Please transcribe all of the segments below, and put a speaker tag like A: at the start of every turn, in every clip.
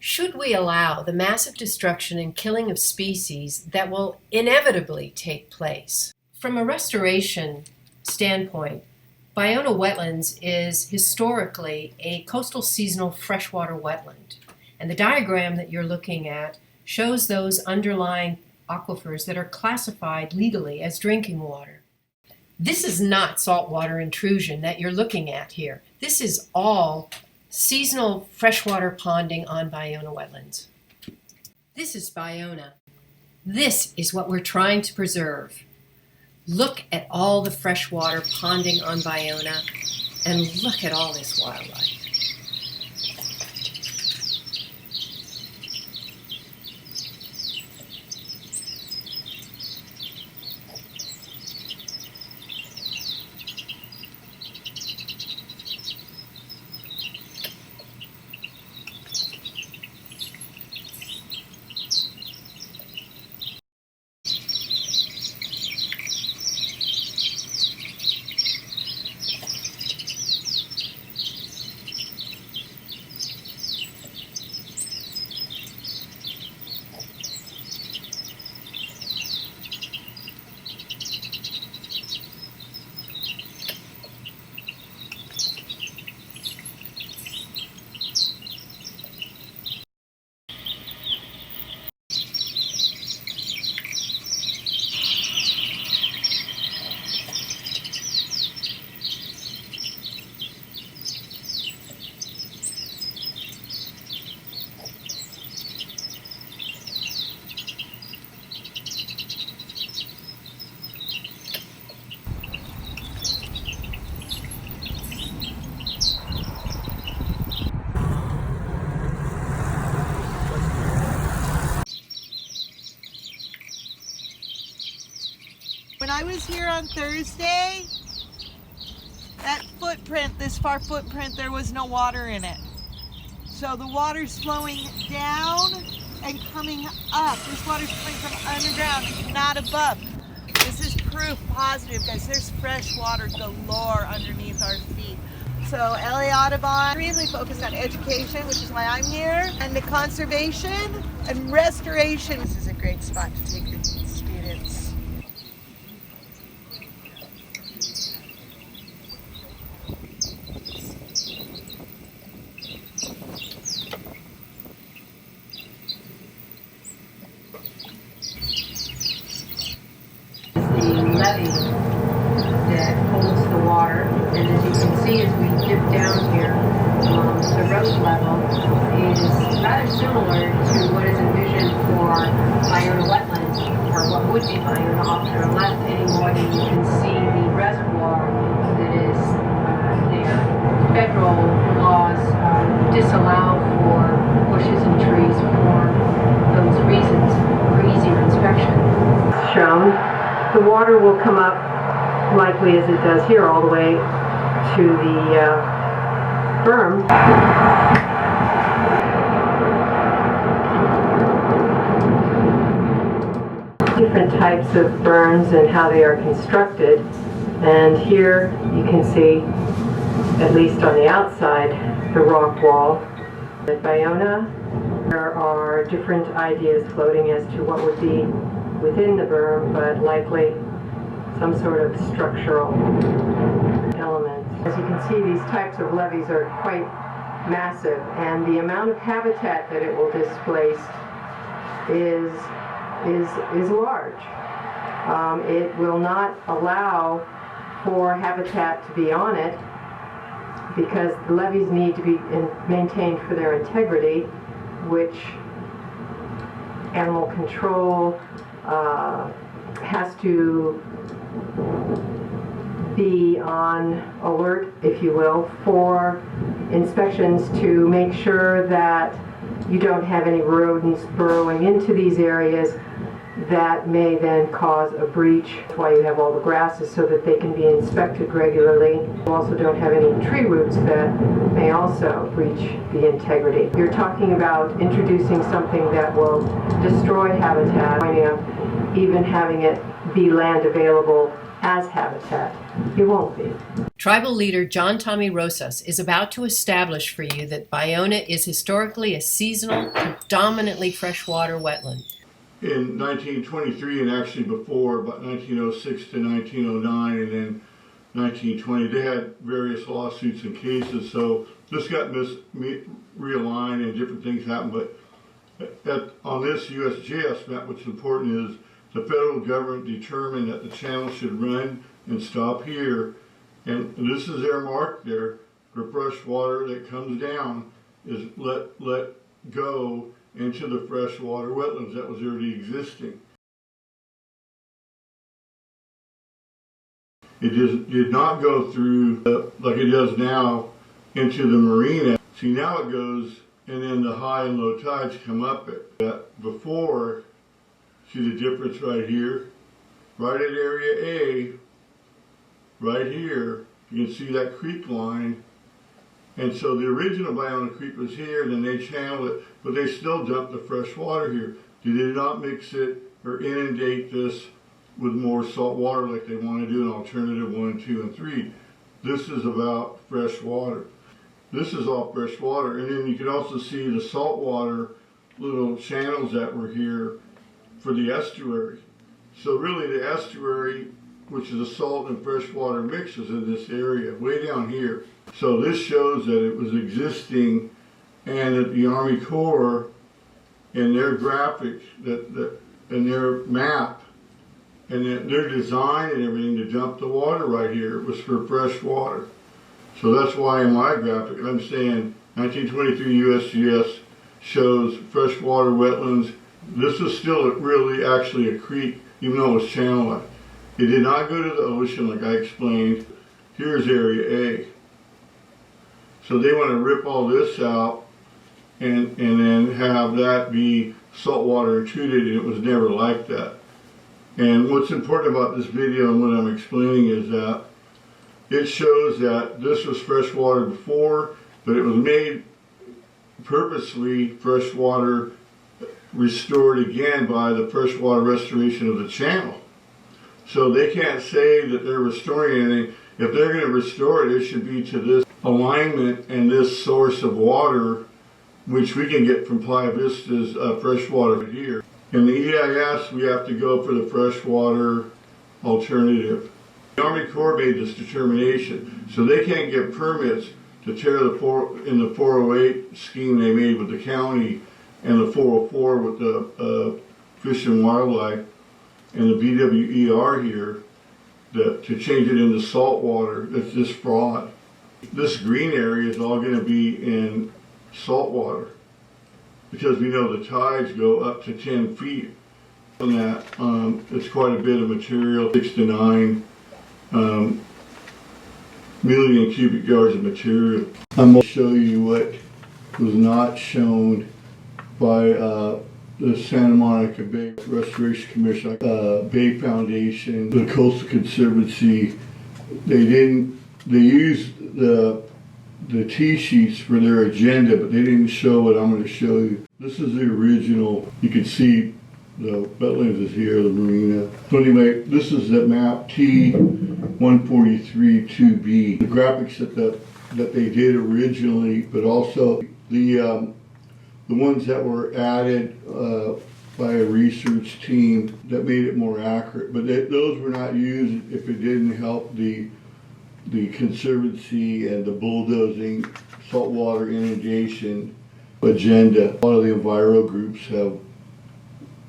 A: Should we allow the massive destruction and killing of species that will inevitably take place? From a restoration standpoint, Ballona Wetlands is historically a coastal seasonal freshwater wetland. And the diagram that you're looking at shows those underlying aquifers that are classified legally as drinking water. This is not saltwater intrusion that you're looking at here. This is all seasonal freshwater ponding on Ballona wetlands. This is Ballona. This is what we're trying to preserve. Look at all the freshwater ponding on Ballona, and look at all this wildlife.
B: When I was here on Thursday, that footprint, this far footprint, there was no water in it. So the water's flowing down and coming up. This water's coming from underground, not above. This is proof positive, guys. There's fresh water galore underneath our feet. So LA Audubon extremely focused on education, which is why I'm here, and the conservation and restoration. This is a great spot to take your students.
A: Levee that holds the water, and as you can see as we dip down here, the road level is rather similar to what is envisioned for Ballona wetlands, or what would be Ballona off to the left, any more than you can see the reservoir that is there. Federal laws disallow for bushes and trees for those reasons, for easier inspection. Shown. The water will come up, likely as it does here, all the way to the berm. Different types of berms and how they are constructed. And here you can see, at least on the outside, the rock wall. At Ballona, there are different ideas floating as to what would be within the berm, but likely some sort of structural element. As you can see, these types of levees are quite massive, and the amount of habitat that it will displace is large. It will not allow for habitat to be on it because the levees need to be maintained for their integrity, which animal control has to be on alert, if you will, for inspections to make sure that you don't have any rodents burrowing into these areas that may then cause a breach. That's why you have all the grasses, so that they can be inspected regularly. You also don't have any tree roots that may also breach the integrity. You're talking about introducing something that will destroy habitat, even having it be land available as habitat. It won't be. Tribal leader John Tommy Rosas is about to establish for you that Ballona is historically a seasonal, predominantly freshwater wetland.
C: In 1923, and actually before, about 1906 to 1909, and then 1920, they had various lawsuits and cases, so this got realigned and different things happened. But on this USGS map, what's important is the federal government determined that the channel should run and stop here, and this is their mark there for fresh water that comes down is let go into the freshwater wetlands that was already existing. It did not go through like it does now into the marina. See, now it goes, and then the high and low tides come up it. Before, see the difference right here? Right at area A, right here, you can see that creek line. And so the original Ballona Creek was here, then they channeled it, but they still dumped the fresh water here. They did not mix it or inundate this with more salt water like they want to do in alternative 1, 2, and 3. This is about fresh water. This is all fresh water, and then you can also see the saltwater little channels that were here for the estuary. So really the estuary, which is a salt and freshwater mix, is in this area, way down here. So this shows that it was existing, and that the Army Corps, in their graphic, in their map, and their design and everything to dump the water right here was for fresh water. So that's why in my graphic I'm saying 1923 USGS shows freshwater wetlands. This is still really actually a creek, even though it was channelized. It did not go to the ocean like I explained. Here's area A. So they want to rip all this out and then have that be saltwater intruded, and it was never like that. And what's important about this video and what I'm explaining is that it shows that this was freshwater before, but it was made purposely freshwater restored again by the freshwater restoration of the channel. So they can't say that they're restoring anything. If they're going to restore it, it should be to this alignment and this source of water, which we can get from Playa Vista's freshwater here. In the EIS, we have to go for the freshwater alternative. The Army Corps made this determination, so they can't get permits to tear in the 408 scheme they made with the county and the 404 with the Fish and Wildlife and the BWER here, to change it into salt water. That's just fraud. This green area is all going to be in salt water because we know the tides go up to 10 feet. On that, it's quite a bit of material, 6 to 9 million cubic yards of material. I'm going to show you what was not shown by the Santa Monica Bay Restoration Commission, Bay Foundation, the Coastal Conservancy. They used the T-sheets for their agenda, but they didn't show what I'm going to show you. This is the original. You can see the wetlands is here, the marina. So anyway, this is the map T143-2B. The graphics that they did originally, but also the ones that were added by a research team that made it more accurate. But those were not used if it didn't help the Conservancy and the bulldozing saltwater inundation agenda. A lot of the enviro groups have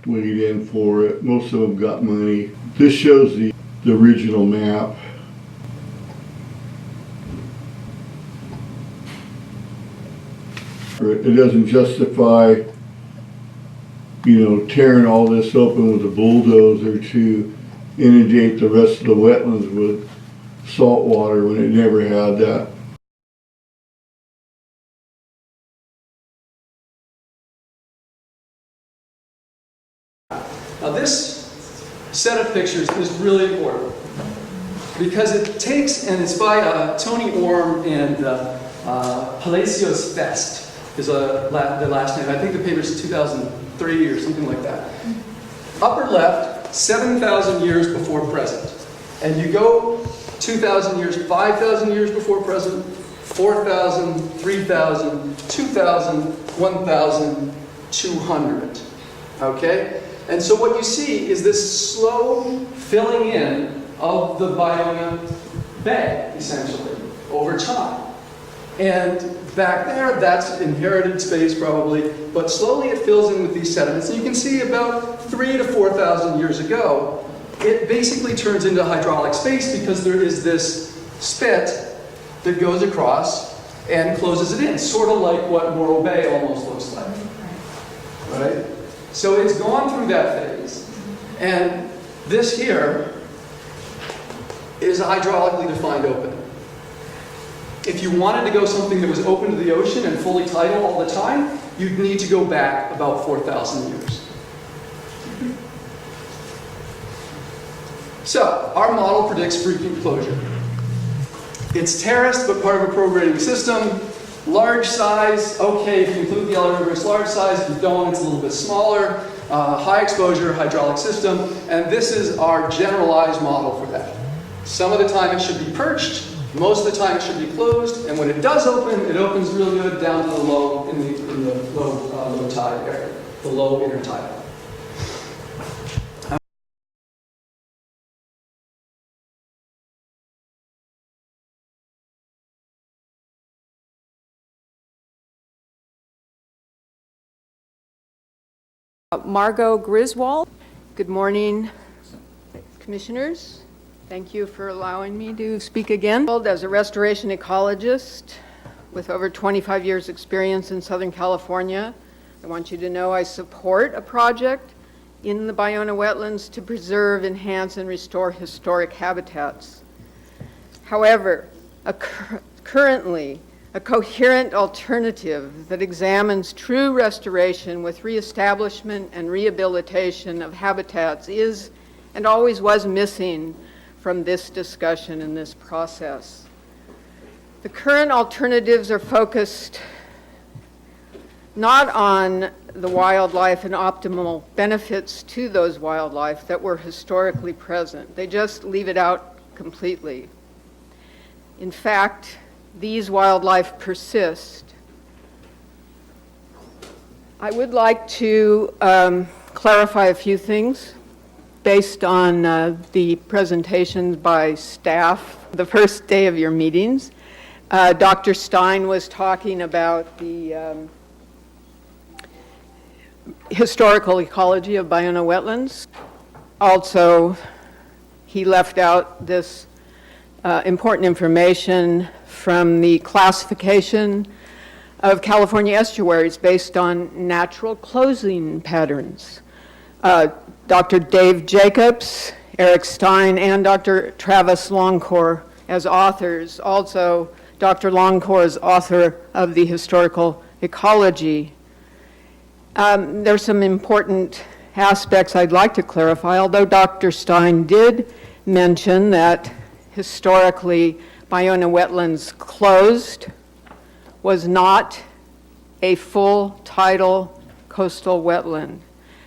C: weighed in for it. Most of them got money. This shows the original map. It doesn't justify, tearing all this open with a bulldozer to inundate the rest of the wetlands with salt water when it never had that.
D: Now this set of pictures is really important because it takes, and it's by Tony Orm and Palacios Fest is the last name. I think the paper's 2003 or something like that. Upper left, 7,000 years before present. And you go 2,000 years, 5,000 years before present, 4,000, 3,000, 2,000, 1,200. Okay? And so what you see is this slow filling in of the Ballona Bay, essentially, over time. And back there, that's inherited space probably, but slowly it fills in with these sediments. And you can see about 3,000 to 4,000 years ago, it basically turns into hydraulic space because there is this spit that goes across and closes it in, sort of like what Morro Bay almost looks like. Right? So it's gone through that phase. And this here is a hydraulically defined opening. If you wanted to go something that was open to the ocean and fully tidal all the time, you'd need to go back about 4,000 years. So, our model predicts frequent closure. It's terraced, but part of a prorating system. Large size, okay, if you include the elevator, it's large size. If you don't, it's a little bit smaller. High exposure hydraulic system. And this is our generalized model for that. Some of the time it should be perched. Most of the time it should be closed. And when it does open, it opens real good down to the low, in the low tide area, the low intertidal.
E: Margot Griswold. Good morning, commissioners. Thank you for allowing me to speak again. As a restoration ecologist with over 25 years experience in Southern California, I want you to know I support a project in the Ballona wetlands to preserve, enhance, and restore historic habitats. However, currently, a coherent alternative that examines true restoration with reestablishment and rehabilitation of habitats is and always was missing from this discussion and this process. The current alternatives are focused not on the wildlife and optimal benefits to those wildlife that were historically present. They just leave it out completely. In fact, these wildlife persist. I would like to clarify a few things based on the presentations by staff the first day of your meetings. Dr. Stein was talking about the historical ecology of Ballona wetlands. Also, he left out this important information from the classification of California estuaries based on natural closing patterns. Dr. Dave Jacobs, Eric Stein, and Dr. Travis Longcore as authors. Also, Dr. Longcore is author of the historical ecology. There's some important aspects I'd like to clarify, although Dr. Stein did mention that historically Ballona wetlands closed was not a full tidal coastal wetland.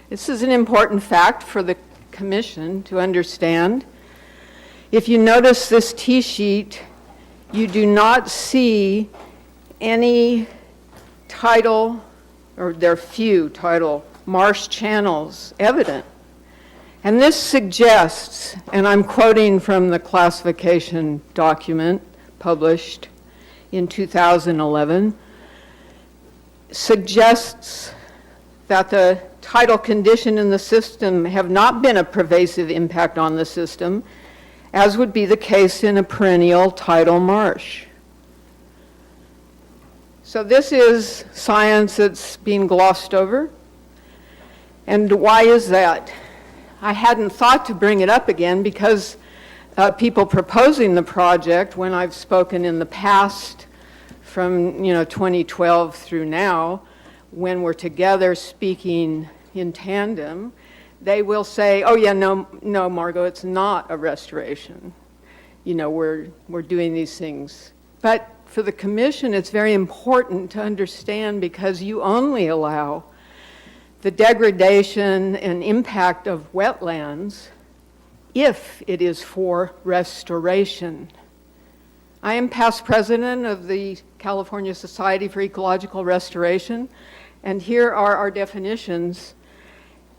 E: This is an important fact for the Commission to understand. If you notice this T-sheet, you do not see any tidal, or there are few tidal marsh channels evident. And this suggests, and I'm quoting from the classification document published in 2011, suggests that the tidal condition in the system have not been a pervasive impact on the system, as would be the case in a perennial tidal marsh. So this is science that's being glossed over. And why is that? I hadn't thought to bring it up again because people proposing the project, when I've spoken in the past from 2012 through now, when we're together speaking in tandem, they will say, oh yeah, no, Margot, it's not a restoration. We're doing these things. But for the Commission, it's very important to understand because you only allow the degradation and impact of wetlands if it is for restoration. I am past president of the California Society for Ecological Restoration, and here are our definitions.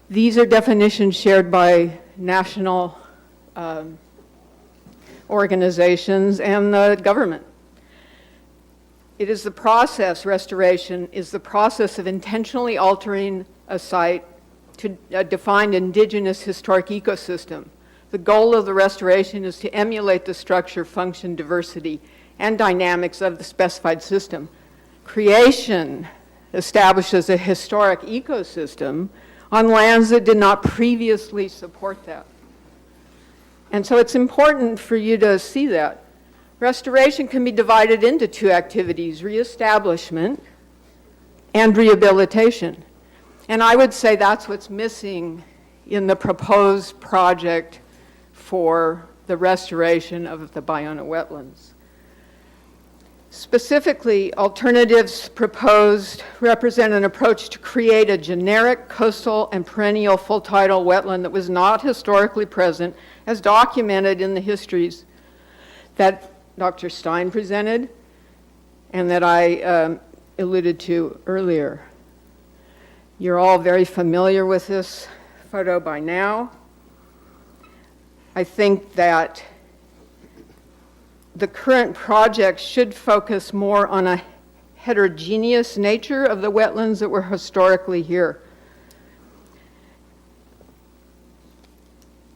E: These are definitions shared by national organizations and the government. It is the process, restoration is the process of intentionally altering a site to a defined indigenous historic ecosystem. The goal of the restoration is to emulate the structure, function, diversity, and dynamics of the specified system. Creation establishes a historic ecosystem on lands that did not previously support that. And so it's important for you to see that. Restoration can be divided into two activities, reestablishment and rehabilitation. And I would say that's what's missing in the proposed project for the restoration of the Ballona wetlands. Specifically, alternatives proposed represent an approach to create a generic coastal and perennial full tidal wetland that was not historically present, as documented in the histories that Dr. Stein presented and that I alluded to earlier. You're all very familiar with this photo by now. I think that the current project should focus more on a heterogeneous nature of the wetlands that were historically here.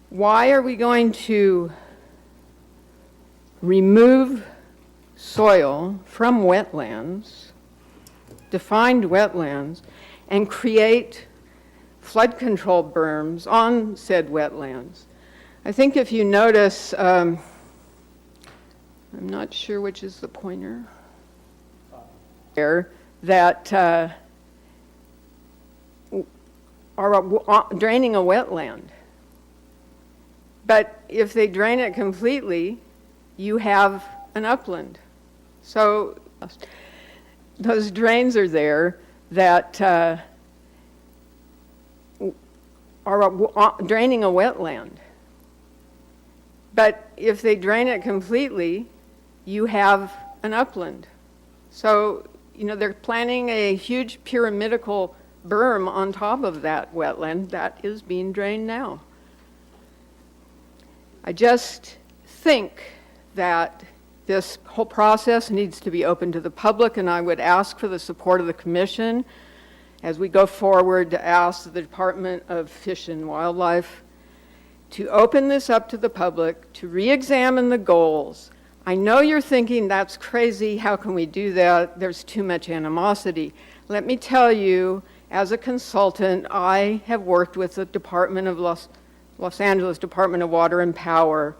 E: Why are we going to remove soil from wetlands, defined wetlands, and create flood control berms on said wetlands? I think if you notice, I'm not sure which is the pointer, there, that are draining a wetland. But if they drain it completely, you have an upland. So those drains are there that are draining a wetland. But if they drain it completely, you have an upland. So, you know, they're planning a huge pyramidical berm on top of that wetland that is being drained now. I just think that this whole process needs to be open to the public, and I would ask for the support of the Commission as we go forward to ask the Department of Fish and Wildlife to open this up to the public, to re-examine the goals. I know you're thinking, that's crazy, how can we do that? There's too much animosity. Let me tell you, as a consultant, I have worked with the Department of Los Angeles Department of Water and Power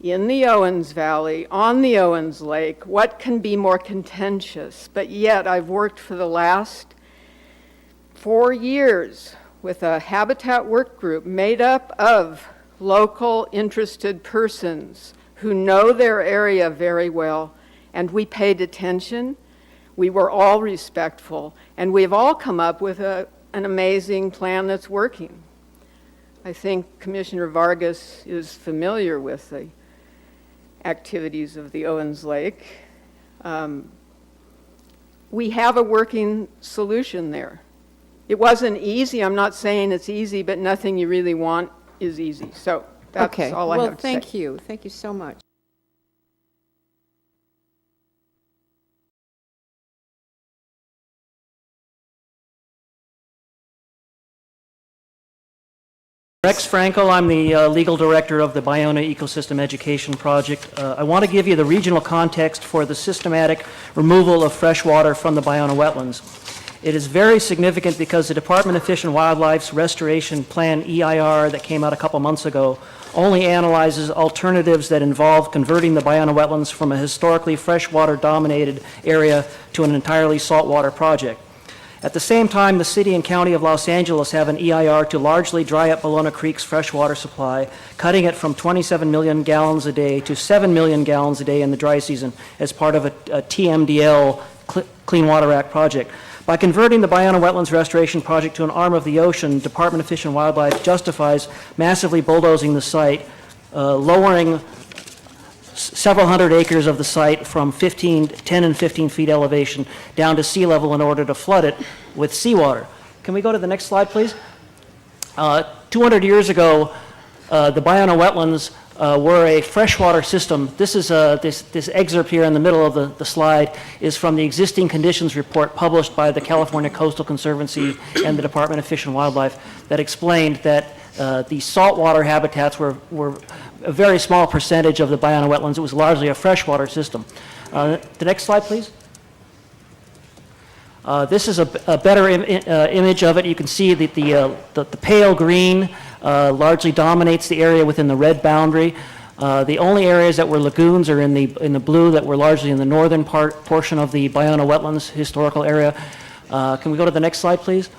E: in the Owens Valley, on the Owens Lake. What can be more contentious? But yet I've worked for the last 4 years with a habitat work group made up of local interested persons who know their area very well, and we paid attention. We were all respectful, and we've all come up with an amazing plan that's working. I think Commissioner Vargas is familiar with the activities of the Owens Lake. We have a working solution there. It wasn't easy. I'm not saying it's easy, but nothing you really want is easy. So that's all I have to say.
F: Well, thank you. Thank you so much.
G: Rex Frankel, I'm the legal director of the Ballona Ecosystem Education Project. I want to give you the regional context for the systematic removal of fresh water from the Ballona wetlands. It is very significant because the Department of Fish and Wildlife's Restoration Plan EIR that came out a couple months ago only analyzes alternatives that involve converting the Ballona wetlands from a historically freshwater dominated area to an entirely saltwater project. At the same time, the City and County of Los Angeles have an EIR to largely dry up Ballona Creek's freshwater supply, cutting it from 27 million gallons a day to 7 million gallons a day in the dry season as part of a TMDL Clean Water Act project. By converting the Ballona Wetlands Restoration Project to an arm of the ocean, Department of Fish and Wildlife justifies massively bulldozing the site lowering several hundred acres of the site from 10 and 15 feet elevation down to sea level in order to flood it with seawater. Can we go to the next slide, please? 200 years ago, the Ballona wetlands were a freshwater system. This is this excerpt here in the middle of the slide is from the existing conditions report published by the California Coastal Conservancy and the Department of Fish and Wildlife that explained that the saltwater habitats were a very small percentage of the Ballona wetlands. It was largely a freshwater system. The next slide, please. This is a better image of it. You can see that the pale green largely dominates the area within the red boundary. The only areas that were lagoons are in the blue that were largely in the northern portion of the Ballona wetlands historical area. Can we go to the next slide, please?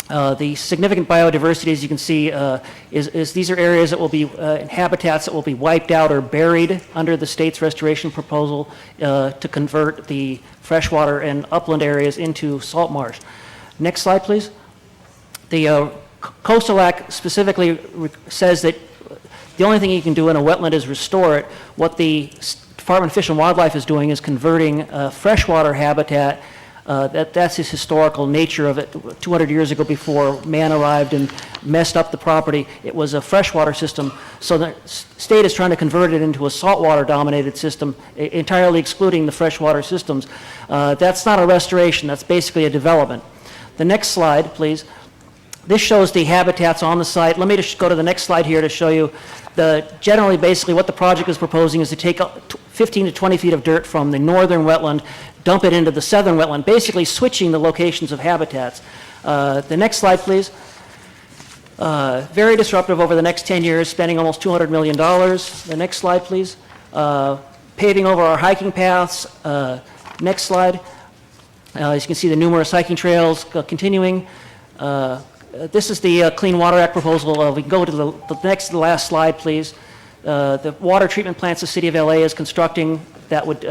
G: The significant biodiversity, as you can see, is these are areas that will be habitats that will be wiped out or buried under the state's restoration proposal to convert the freshwater and upland areas into salt marsh. Next slide, please. The Coastal Act specifically says that the only thing you can do in a wetland is restore it. What the Department of Fish and Wildlife is doing is converting freshwater habitat. That's his historical nature of it. 200 years ago, before man arrived and messed up the property, it was a freshwater system. So the state is trying to convert it into a saltwater dominated system, entirely excluding the freshwater systems. That's not a restoration, that's basically a development. The next slide, please. This shows the habitats on the site. Let me just go to the next slide here to show you generally basically what the project is proposing is to take 15 to 20 feet of dirt from the northern wetland, dump it into the southern wetland, basically switching the locations of habitats. The next slide, please. Very disruptive over the next 10 years, spending almost $200 million. The next slide, please. Paving over our hiking paths. Next slide. As you can see, the numerous hiking trails continuing. This is the Clean Water Act proposal. We can go to the last slide, please. The water treatment plants the City of LA is constructing that would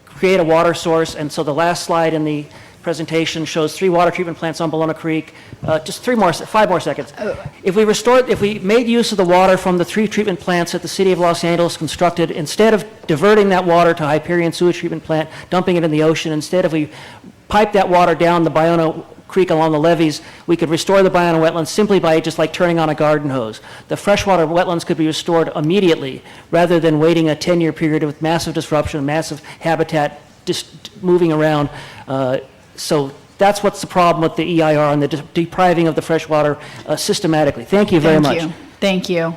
G: create a water source, and so the last slide in the presentation shows 3 water treatment plants on Ballona Creek. Just 5 more seconds. If we made use of the water from the 3 treatment plants that the City of Los Angeles constructed, instead of diverting that water to Hyperion Sewage Treatment Plant, dumping it in the ocean, instead if we pipe that water down the Ballona Creek along the levees, we could restore the Ballona wetlands simply by just like turning on a garden hose. The freshwater wetlands could be restored immediately rather than waiting a 10-year period with massive disruption, massive habitat just moving around. So that's what's the problem with the EIR and the depriving of the freshwater systematically. Thank you very much.
F: Thank you.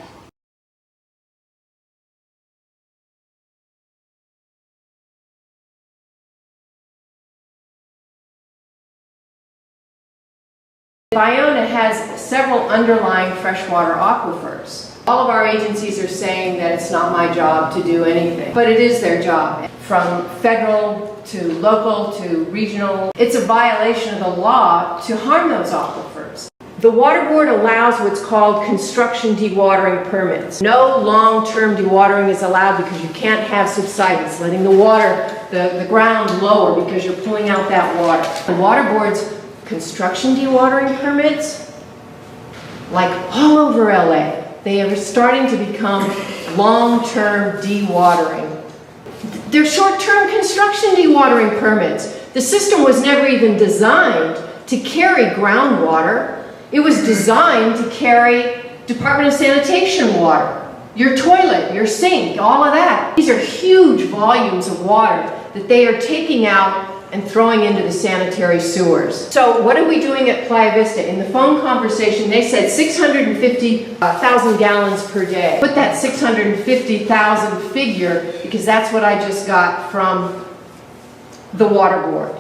A: Ballona has several underlying freshwater aquifers. All of our agencies are saying that it's not my job to do anything, but it is their job. From federal to local to regional, it's a violation of the law to harm those aquifers. The Water Board allows what's called construction dewatering permits. No long-term dewatering is allowed because you can't have subsidence, letting the water, the ground lower because you're pulling out that water. The Water Board's construction dewatering permits, like all over LA, they are starting to become long-term dewatering. They're short-term construction dewatering permits. The system was never even designed to carry groundwater. It was designed to carry Department of Sanitation water, your toilet, your sink, all of that. These are huge volumes of water that they are taking out and throwing into the sanitary sewers. So what are we doing at Playa Vista? In the phone conversation, they said 650,000 gallons per day. Put that 650,000 figure because that's what I just got from the Water Board.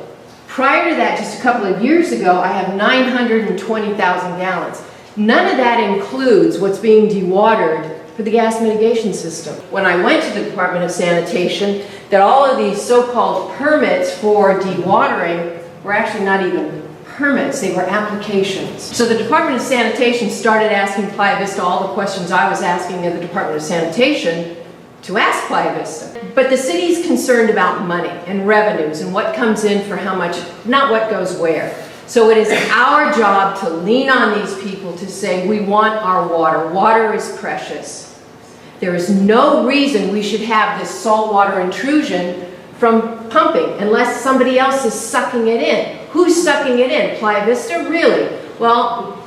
A: Prior to that, just a couple of years ago, I have 920,000 gallons. None of that includes what's being dewatered for the gas mitigation system. When I went to the Department of Sanitation, that all of these so-called permits for dewatering were actually not even permits, they were applications. So the Department of Sanitation started asking Playa Vista all the questions I was asking of the Department of Sanitation to ask Playa Vista. But the city's concerned about money and revenues and what comes in for how much, not what goes where. So it is our job to lean on these people to say, we want our water. Water is precious. There is no reason we should have this saltwater intrusion from pumping unless somebody else is sucking it in. Who's sucking it in? Playa Vista? Really? Well,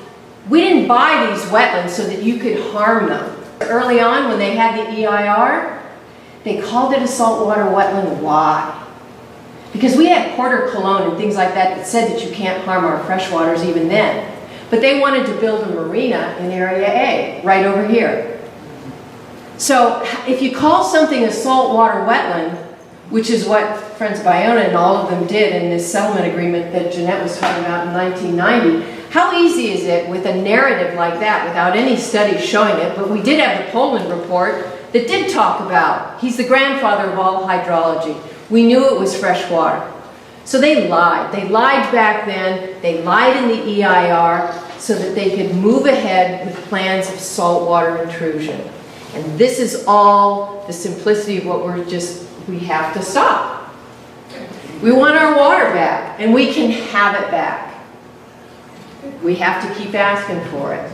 A: we didn't buy these wetlands so that you could harm them. Early on, when they had the EIR, they called it a saltwater wetland. Why? Because we had Porter Cologne and things like that that said that you can't harm our freshwaters even then. But they wanted to build a marina in Area A, right over here. So if you call something a saltwater wetland, which is what Friends Ballona and all of them did in this settlement agreement that Jeanette was talking about in 1990, how easy is it with a narrative like that without any studies showing it? But we did have the Poland report that did talk about, he's the grandfather of all hydrology. We knew it was fresh water. So they lied. They lied back then. They lied in the EIR so that they could move ahead with plans of saltwater intrusion. And this is all the simplicity of what we have to stop. We want our water back, and we can have it back. We have to keep asking for it.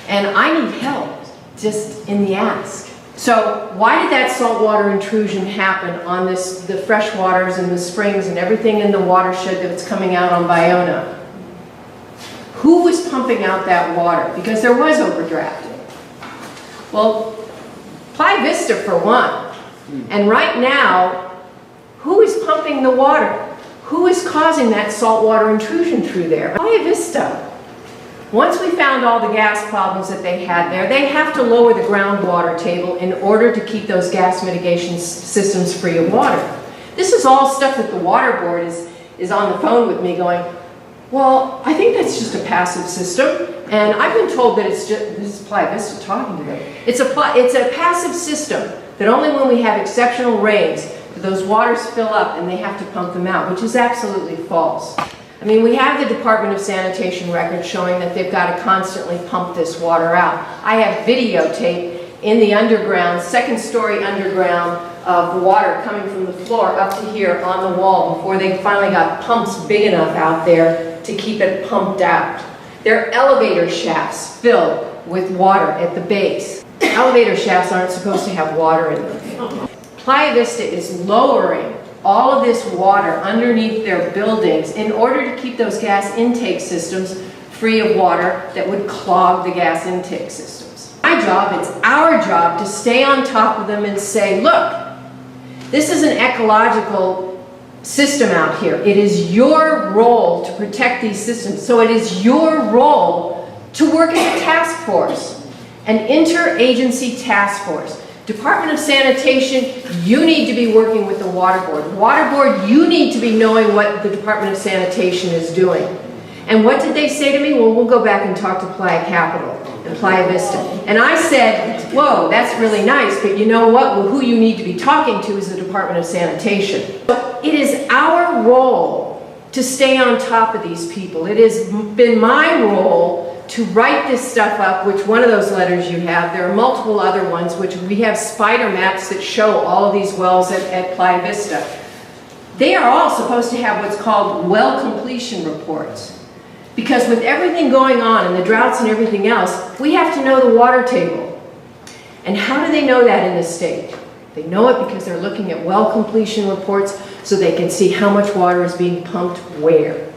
A: And I need help just in the ask. So why did that saltwater intrusion happen on the freshwaters and the springs and everything in the watershed that's coming out on Ballona? Who was pumping out that water? Because there was overdrafting. Well, Playa Vista for one. And right now, who is pumping the water? Who is causing that saltwater intrusion through there? Playa Vista. Once we found all the gas problems that they had there, they have to lower the groundwater table in order to keep those gas mitigation systems free of water. This is all stuff that the water board is on the phone with me going, well, I think that's just a passive system. And I've been told that it's just, this is Playa Vista talking to them, it's a passive system that only when we have exceptional rains do those waters fill up and they have to pump them out, which is absolutely false. I mean, we have the Department of Sanitation records showing that they've got to constantly pump this water out. I have videotape in the underground, second story underground, of water coming from the floor up to here on the wall before they finally got pumps big enough out there to keep it pumped out. There are elevator shafts filled with water at the base. Elevator shafts aren't supposed to have water in them. Playa Vista is lowering all of this water underneath their buildings in order to keep those gas intake systems free of water that would clog the gas intake systems. My job, it's our job to stay on top of them and say, look, this is an ecological system out here. It is your role to protect these systems. So it is your role to work as a task force, an interagency task force. Department of Sanitation, you need to be working with the Water Board. Water Board, you need to be knowing what the Department of Sanitation is doing. And what did they say to me? Well, we'll go back and talk to Playa Capital and Playa Vista. And I said, whoa, that's really nice, but you know what? Well, who you need to be talking to is the Department of Sanitation. But it is our role to stay on top of these people. It has been my role to write this stuff up, which one of those letters you have. There are multiple other ones, which we have spider maps that show all of these wells at Playa Vista. They are all supposed to have what's called well completion reports. Because with everything going on and the droughts and everything else, we have to know the water table. And how do they know that in this state? They know it because they're looking at well completion reports so they can see how much water is being pumped where.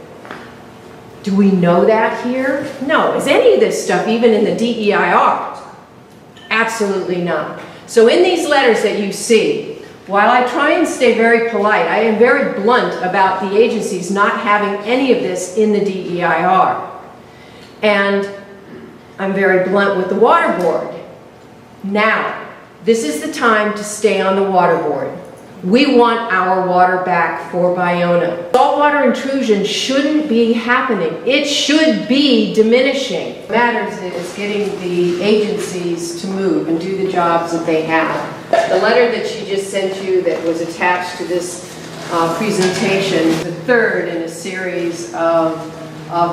A: Do we know that here? No. Is any of this stuff even in the DEIR? Absolutely not. So in these letters that you see, while I try and stay very polite, I am very blunt about the agencies not having any of this in the DEIR. And I'm very blunt with the Water Board. Now, this is the time to stay on the Water Board. We want our water back for Ballona. Saltwater intrusion shouldn't be happening. It should be diminishing. What matters is getting the agencies to move and do the jobs that they have. The letter that she just sent you that was attached to this presentation is the third in a series of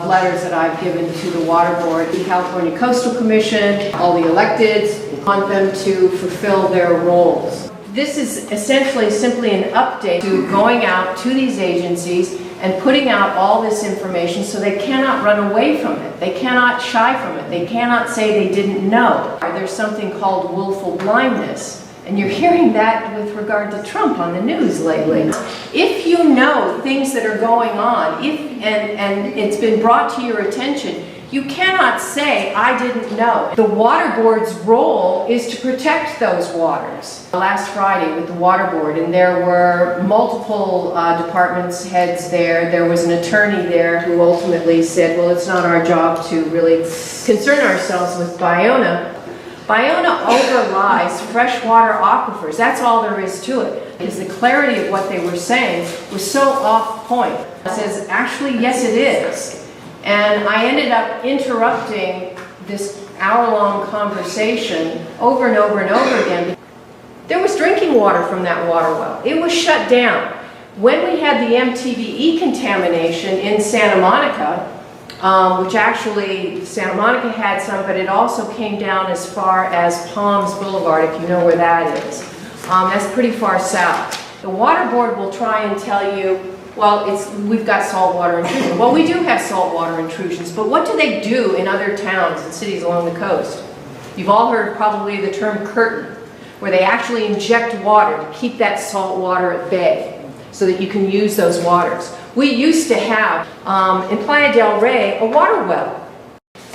A: letters that I've given to the Water Board, the California Coastal Commission, all the electeds. I want them to fulfill their roles. This is essentially simply an update to going out to these agencies and putting out all this information so they cannot run away from it. They cannot shy from it. They cannot say they didn't know. There's something called willful blindness. And you're hearing that with regard to Trump on the news lately. If you know things that are going on, and it's been brought to your attention, you cannot say, I didn't know. The water board's role is to protect those waters. Last Friday with the water board, and there were multiple departments heads there. There was an attorney there who ultimately said, well, it's not our job to really concern ourselves with Ballona. Ballona overlies freshwater aquifers. That's all there is to it. Because the clarity of what they were saying was so off point. It says, actually, yes, it is. And I ended up interrupting this hour-long conversation over and over and over again. There was drinking water from that water well. It was shut down. When we had the MTBE contamination in Santa Monica, which actually Santa Monica had some, but it also came down as far as Palms Boulevard, if you know where that is. That's pretty far south. The water board will try and tell you, well, we've got saltwater intrusion. Well, we do have saltwater intrusions, but what do they do in other towns and cities along the coast? You've all heard probably the term curtain, where they actually inject water to keep that salt water at bay so that you can use those waters. We used to have, in Playa del Rey, a water well.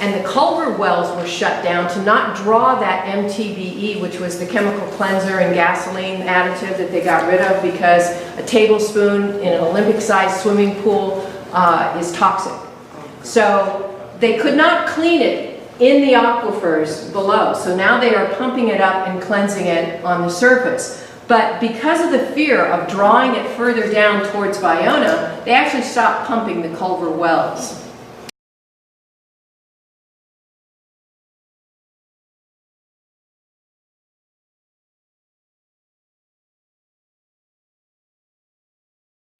A: And the Culver wells were shut down to not draw that MTBE, which was the chemical cleanser and gasoline additive that they got rid of because a tablespoon in an Olympic-sized swimming pool is toxic. So they could not clean it in the aquifers below. So now they are pumping it up and cleansing it on the surface. But because of the fear of drawing it further down towards Ballona, they actually stopped pumping the Culver wells.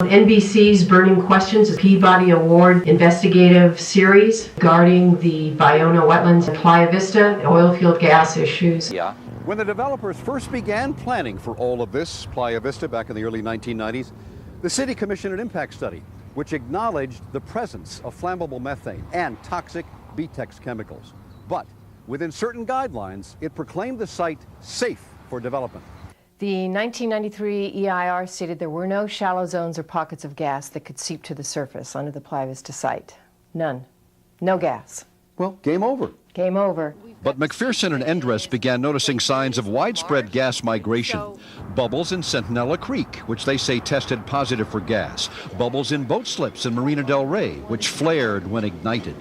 A: NBC's Burning Questions, a Peabody Award investigative series regarding the Ballona wetlands in Playa Vista, oil field gas issues.
F: Yeah. When the developers first began planning for all of this, Playa Vista, back in the early 1990s, the city commissioned an impact study which acknowledged the presence of flammable methane and toxic BTEX chemicals. But within certain guidelines, it proclaimed the site safe for development.
A: The 1993 EIR stated there were no shallow zones or pockets of gas that could seep to the surface under the Playa Vista site. None. No gas.
F: Well, game over.
A: Game over.
F: But McPherson and Endress began noticing signs of widespread gas migration. Bubbles in Centinela Creek, which they say tested positive for gas. Bubbles in boat slips in Marina del Rey, which flared when ignited.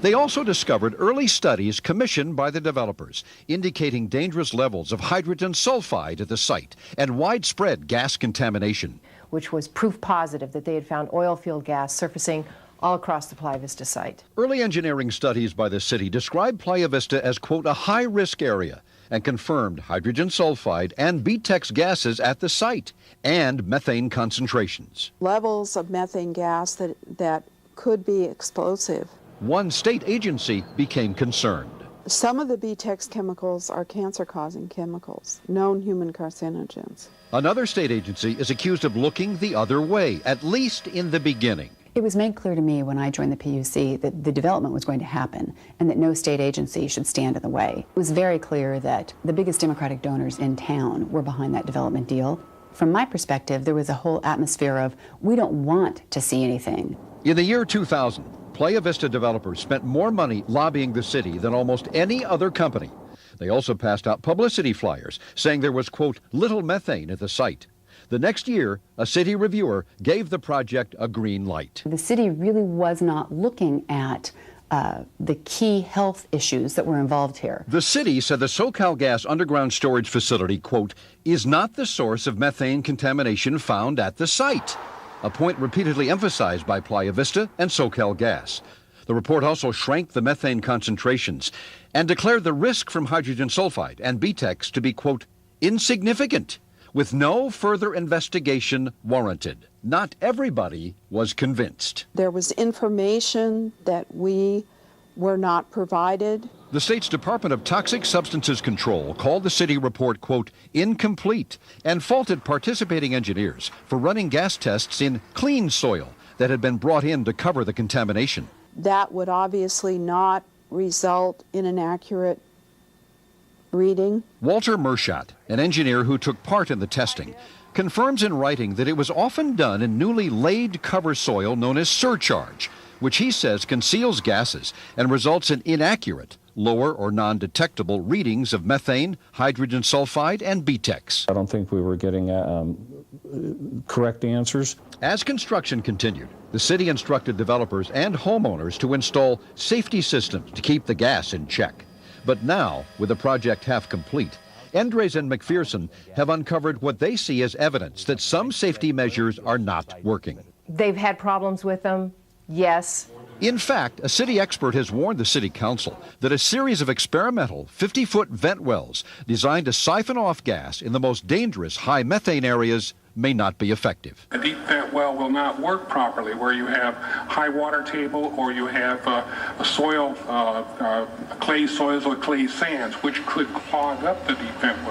F: They also discovered early studies commissioned by the developers, indicating dangerous levels of hydrogen sulfide at the site and widespread gas contamination.
A: Which was proof positive that they had found oil field gas surfacing all across the Playa Vista site.
F: Early engineering studies by the city described Playa Vista as, quote, a high-risk area and confirmed hydrogen sulfide and BTEX gases at the site and methane concentrations.
H: Levels of methane gas that could be explosive.
F: One state agency became concerned.
H: Some of the BTEX chemicals are cancer-causing chemicals, known human carcinogens.
F: Another state agency is accused of looking the other way, at least in the beginning.
I: It was made clear to me when I joined the PUC that the development was going to happen and that no state agency should stand in the way. It was very clear that the biggest Democratic donors in town were behind that development deal. From my perspective, there was a whole atmosphere of, we don't want to see anything.
F: In the year 2000, Playa Vista developers spent more money lobbying the city than almost any other company. They also passed out publicity flyers saying there was, quote, little methane at the site. The next year, a city reviewer gave the project a green light.
I: The city really was not looking at the key health issues that were involved here.
F: The city said the SoCalGas underground storage facility, quote, is not the source of methane contamination found at the site, a point repeatedly emphasized by Playa Vista and SoCalGas. The report also shrank the methane concentrations and declared the risk from hydrogen sulfide and BTEX to be, quote, insignificant, with no further investigation warranted. Not everybody was convinced.
H: There was information that we were not provided.
F: The state's Department of Toxic Substances Control called the city report, quote, incomplete, and faulted participating engineers for running gas tests in clean soil, that had been brought in to cover the contamination.
H: That would obviously not result in an accurate reading.
F: Walter Merschat, an engineer who took part in the testing, confirms in writing that it was often done in newly laid cover soil known as surcharge, which he says conceals gases and results in inaccurate, lower or non-detectable readings of methane, hydrogen sulfide, and BTEX.
J: I don't think we were getting correct answers.
F: As construction continued, the city instructed developers and homeowners to install safety systems to keep the gas in check. But now, with the project half complete, Endres and McPherson have uncovered what they see as evidence that some safety measures are not working.
A: They've had problems with them, yes.
F: In fact, a city expert has warned the city council that a series of experimental 50-foot vent wells designed to siphon off gas in the most dangerous high methane areas may not be effective.
K: A deep vent well will not work properly where you have high water table or you have a soil, clay soils or clay sands, which could clog up the deep vent well.